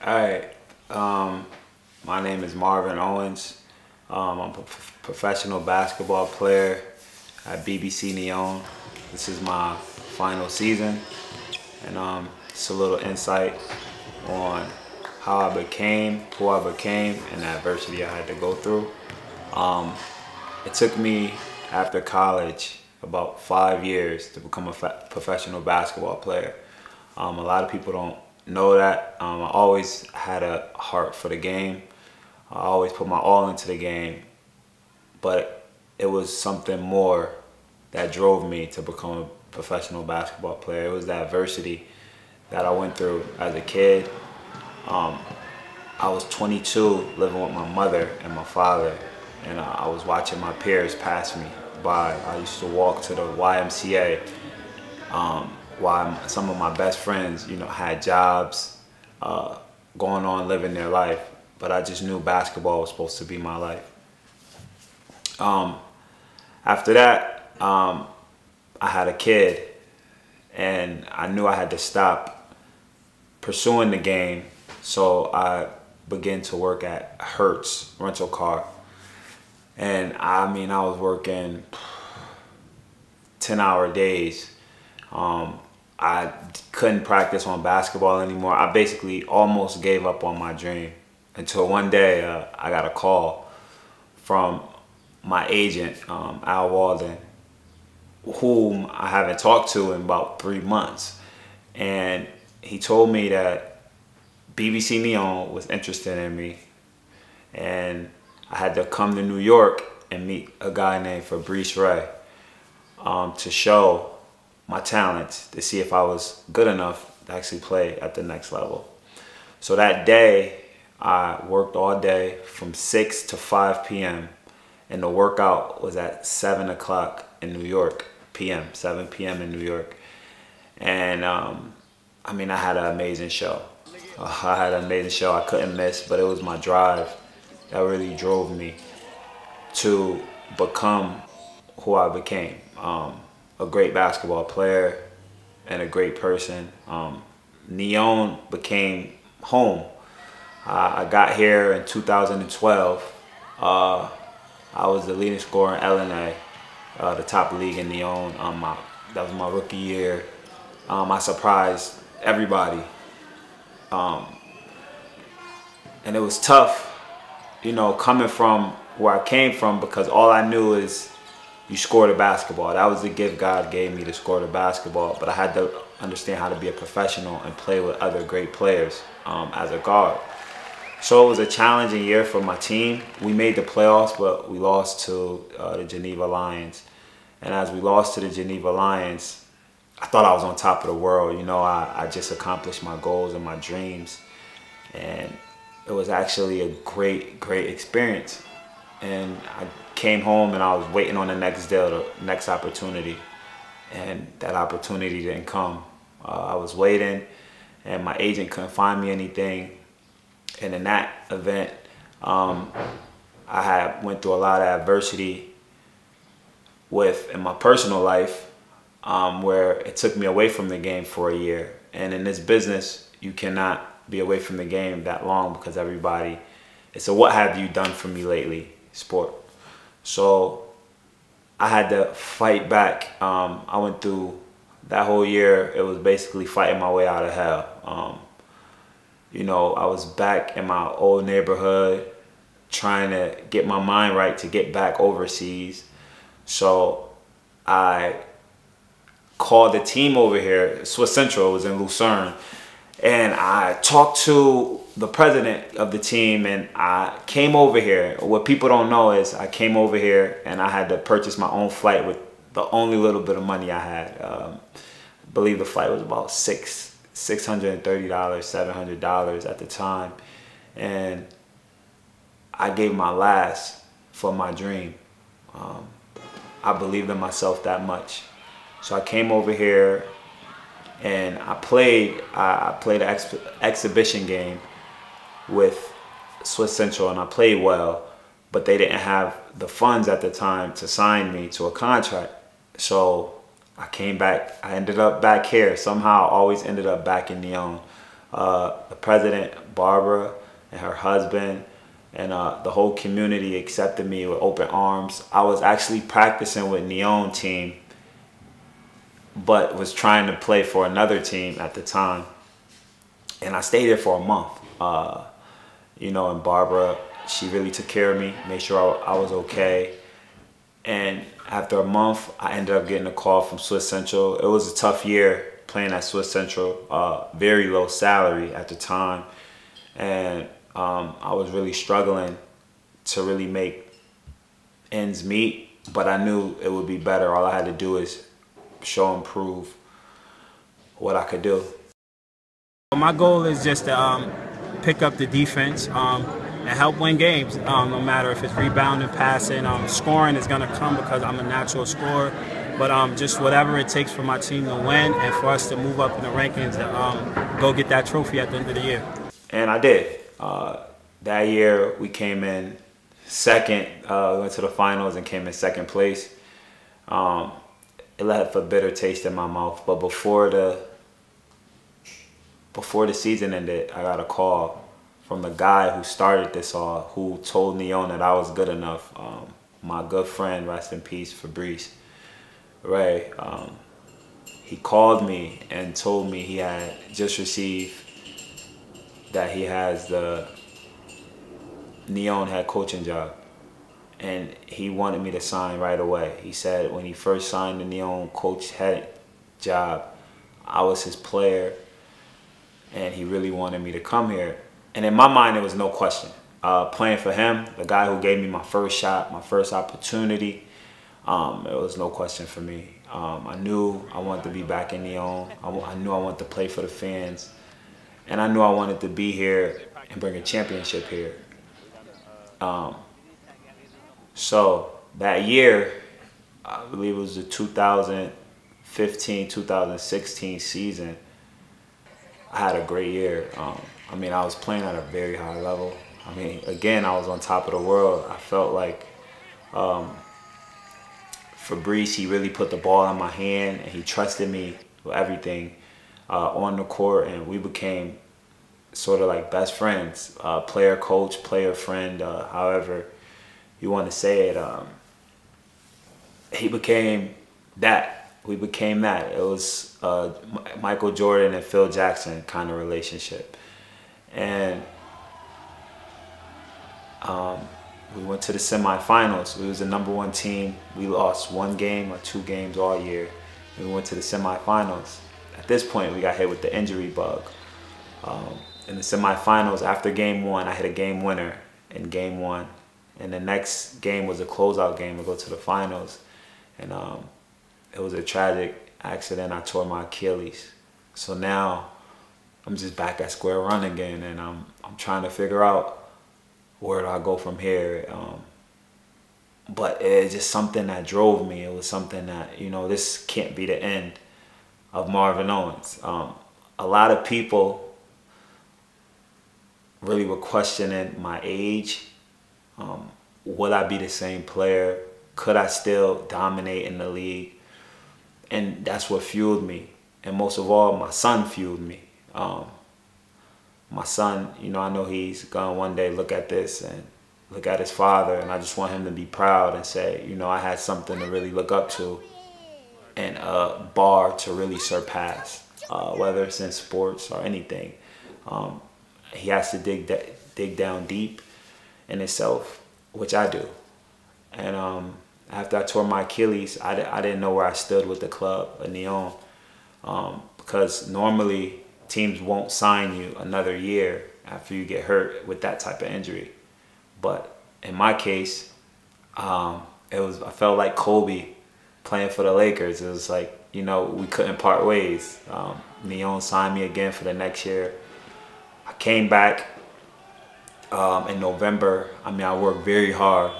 Alright, my name is Marvin Owens. I'm a professional basketball player at BBC Neon. This is my final season, and it's a little insight on how I became who I became and the adversity I had to go through. It took me, after college, about 5 years to become a professional basketball player. A lot of people don't know that. I always had a heart for the game. I always put my all into the game, but it was something more that drove me to become a professional basketball player. It was the adversity that I went through as a kid. I was 22, living with my mother and my father, and I was watching my peers pass me by. I used to walk to the YMCA while some of my best friends, had jobs, going on living their life, but I just knew basketball was supposed to be my life. After that, I had a kid, and I knew I had to stop pursuing the game, so I began to work at Hertz rental car. And I was working 10-hour days. I couldn't practice on basketball anymore. I basically almost gave up on my dream until one day I got a call from my agent, Al Walden, whom I haven't talked to in about 3 months. And he told me that BBC Neon was interested in me, and I had to come to New York and meet a guy named Fabrice Ray to show my talents, to see if I was good enough to actually play at the next level. So that day, I worked all day from 6 to 5 p.m. and the workout was at 7 o'clock in New York, 7 p.m. in New York. And I had an amazing show. I had an amazing show I couldn't miss, but it was my drive that really drove me to become who I became. A great basketball player and a great person. Neon became home. I got here in 2012. I was the leading scorer in LNA, the top league in Neon. That was my rookie year. I surprised everybody. And it was tough, coming from where I came from, because all I knew is you score the basketball. That was the gift God gave me, to score the basketball. But I had to understand how to be a professional and play with other great players as a guard. So it was a challenging year for my team. We made the playoffs, but we lost to the Geneva Lions. And as we lost to the Geneva Lions, I thought I was on top of the world. I just accomplished my goals and my dreams. And it was actually a great, great experience. And I came home and I was waiting on the next deal, the next opportunity. And that opportunity didn't come. I was waiting, and my agent couldn't find me anything. And in that event, I went through a lot of adversity in my personal life, where it took me away from the game for a year. And in this business, you cannot be away from the game that long, because it's a what have you done for me lately sport. So I had to fight back. I went through that whole year. It was basically fighting my way out of hell. I was back in my old neighborhood, trying to get my mind right to get back overseas. So I called the team over here. Swiss Central was in Lucerne, and I talked to the president of the team, and I came over here. What people don't know is I came over here and I had to purchase my own flight with the only little bit of money I had. I believe the flight was about $630, $700 at the time. And I gave my last for my dream. I believed in myself that much. So I came over here and I played an exhibition game with Swiss Central, and I played well, but they didn't have the funds at the time to sign me to a contract. So I came back. I ended up back here. Somehow I always ended up back in Neon. the president, Barbara, and her husband, and the whole community accepted me with open arms. I was actually practicing with Neon team, but was trying to play for another team at the time. And I stayed there for a month. You know, and Barbara, she really took care of me, made sure I was okay. And after a month, I ended up getting a call from Swiss Central. It was a tough year playing at Swiss Central, very low salary at the time. And I was really struggling to really make ends meet, but I knew it would be better. All I had to do is show and prove what I could do. My goal is just to pick up the defense and help win games, no matter if it's rebounding, passing, scoring is going to come because I'm a natural scorer. But just whatever it takes for my team to win and for us to move up in the rankings and go get that trophy at the end of the year. And I did. That year we came in second, went to the finals and came in second place. It left a bitter taste in my mouth. But before the season ended, I got a call from the guy who started this all, who told Neon that I was good enough. My good friend, rest in peace, Fabrice Ray. He called me and told me he had just received that he has the Neon head coaching job, and he wanted me to sign right away. He said when he first signed the Neon coach head job, I was his player, and he really wanted me to come here. And in my mind, there was no question. Playing for him, the guy who gave me my first shot, my first opportunity, there was no question for me. I knew I wanted to be back in Neon. I knew I wanted to play for the fans. And I knew I wanted to be here and bring a championship here. So that year, I believe it was the 2015-2016 season, I had a great year. I mean, I was playing at a very high level. I mean, again, I was on top of the world. I felt like Fabrice, he really put the ball in my hand, and he trusted me with everything on the court, and we became sort of like best friends, player coach, player friend, however you want to say it. He became that. We became that. It was Michael Jordan and Phil Jackson kind of relationship. And we went to the semifinals. We was the #1 team. We lost 1 game or 2 games all year. We went to the semifinals. At this point, we got hit with the injury bug. In the semifinals, after game 1, I hit a game winner in game 1. And the next game was a closeout game to go to the finals. And it was a tragic accident. I tore my Achilles. So now I'm just back at square one again, and I'm trying to figure out where do I go from here. But it's just something that drove me. It was something that, you know, this can't be the end of Marvin Owens. A lot of people really were questioning my age. Would I be the same player? Could I still dominate in the league? And that's what fueled me. And most of all, my son fueled me. My son, you know, I know he's gonna one day look at this and look at his father, and I just want him to be proud and say, you know, I had something to really look up to and a bar to really surpass, whether it's in sports or anything. He has to dig down deep in himself, which I do. And after I tore my Achilles, I didn't know where I stood with the club at Neon, because normally teams won't sign you another year after you get hurt with that type of injury. But in my case, I felt like Kobe playing for the Lakers. It was like, you know, we couldn't part ways. Neon signed me again for the next year. I came back in November. I mean, I worked very hard.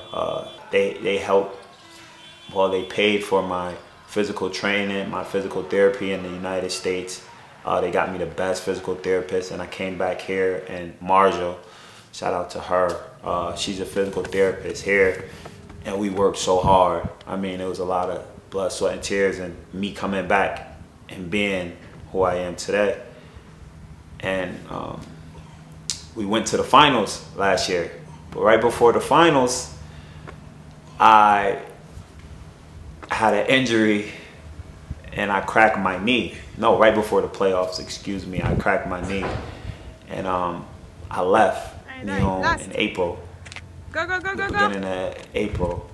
They helped, well, they paid for my physical training, my physical therapy in the United States. They got me the best physical therapist, and I came back here, and Marshall, shout out to her. She's a physical therapist here, and we worked so hard. I mean, it was a lot of blood, sweat, and tears, and me coming back and being who I am today. and we went to the finals last year. But right before the finals, I had an injury and I cracked my knee. No, right before the playoffs, excuse me, I cracked my knee. And I left in April. Beginning of April.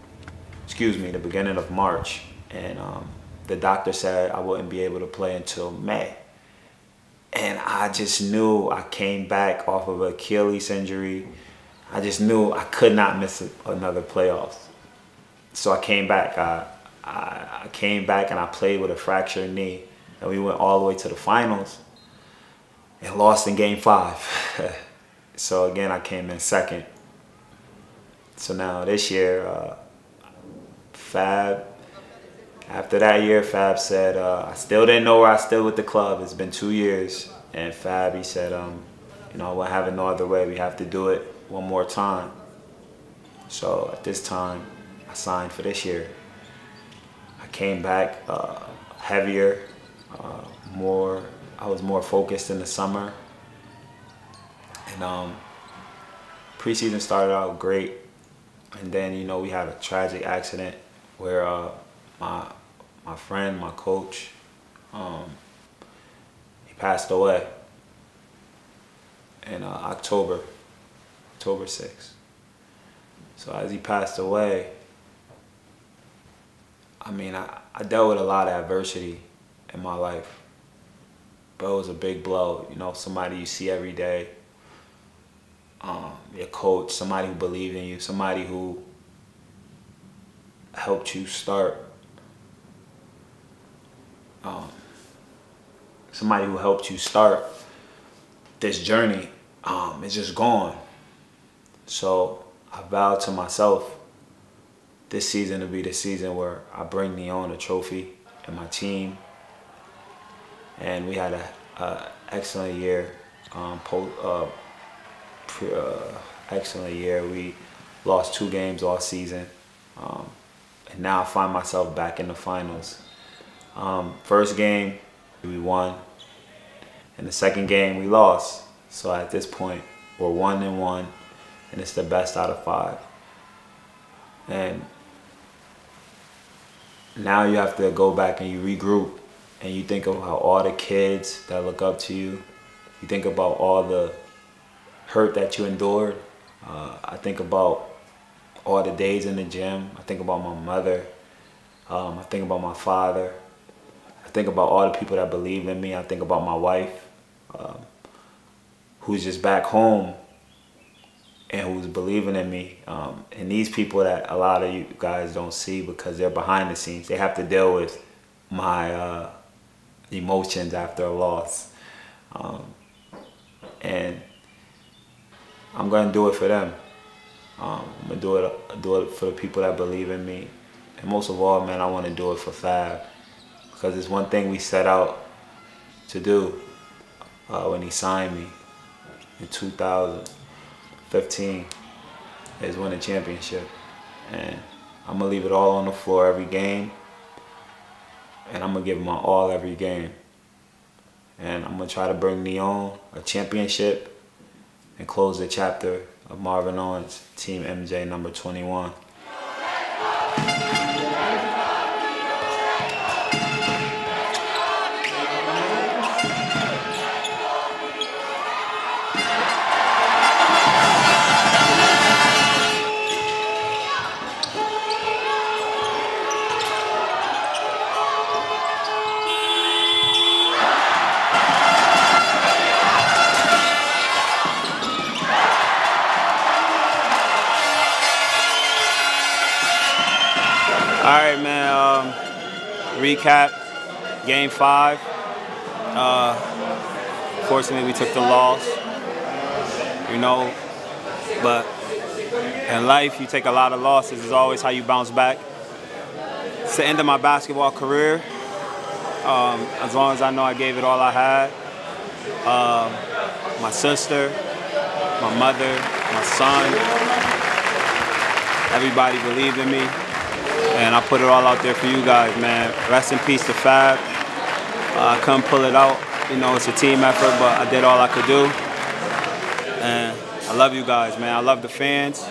Excuse me, the beginning of March. And the doctor said I wouldn't be able to play until May. And I just knew I came back off of an Achilles injury. I just knew I could not miss another playoffs. So I came back. I came back and I played with a fractured knee. And we went all the way to the finals and lost in game 5. So again, I came in second. So now this year, Fab, after that year, Fab said, I still didn't know where I stood with the club. It's been 2 years. And Fab, he said, you know, we're having no other way. We have to do it one more time. So at this time, I signed for this year. I came back heavier, I was more focused in the summer. And preseason started out great. And then, you know, we had a tragic accident where my friend, my coach, he passed away in October 6th. So as he passed away, I mean, I dealt with a lot of adversity in my life, but it was a big blow. You know, somebody you see every day, your coach, somebody who believed in you, somebody who helped you start, this journey, is just gone. So I vowed to myself this season to be the season where I bring Neon a trophy and my team. And we had a excellent year, excellent year. We lost 2 games all season. And now I find myself back in the finals. First game, we won. And the second game, we lost. So at this point, we're 1-1, and it's the best out of 5. And now you have to go back and you regroup, and you think about all the kids that look up to you. You think about all the hurt that you endured. I think about all the days in the gym. I think about my mother. I think about my father. I think about all the people that believe in me. I think about my wife, who's just back home and who's believing in me. And these people that a lot of you guys don't see because they're behind the scenes. They have to deal with my emotions after a loss. And I'm gonna do it for them. I'm gonna do it for the people that believe in me. And most of all, man, I wanna do it for Fab. Because it's one thing we set out to do when he signed me in 2015, is win a championship. And I'm gonna leave it all on the floor every game. And I'm gonna give him my all every game. And I'm gonna try to bring Neon a championship and close the chapter of Marvin Owen's Team MJ number 21. All right, man, recap, game 5. Fortunately, we took the loss, you know, but in life, you take a lot of losses. It's always how you bounce back. It's the end of my basketball career. As long as I know I gave it all I had. My sister, my mother, my son, everybody believed in me. And I put it all out there for you guys, man. Rest in peace to Fab. I couldn't pull it out, You know, it's a team effort, but I did all I could do. And I love you guys, man. I love the fans,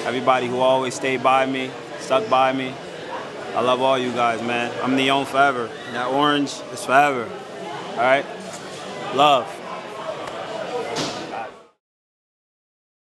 everybody who always stayed by me, stuck by me. I love all you guys, man. I'm Neon forever. That orange is forever. All right? Love.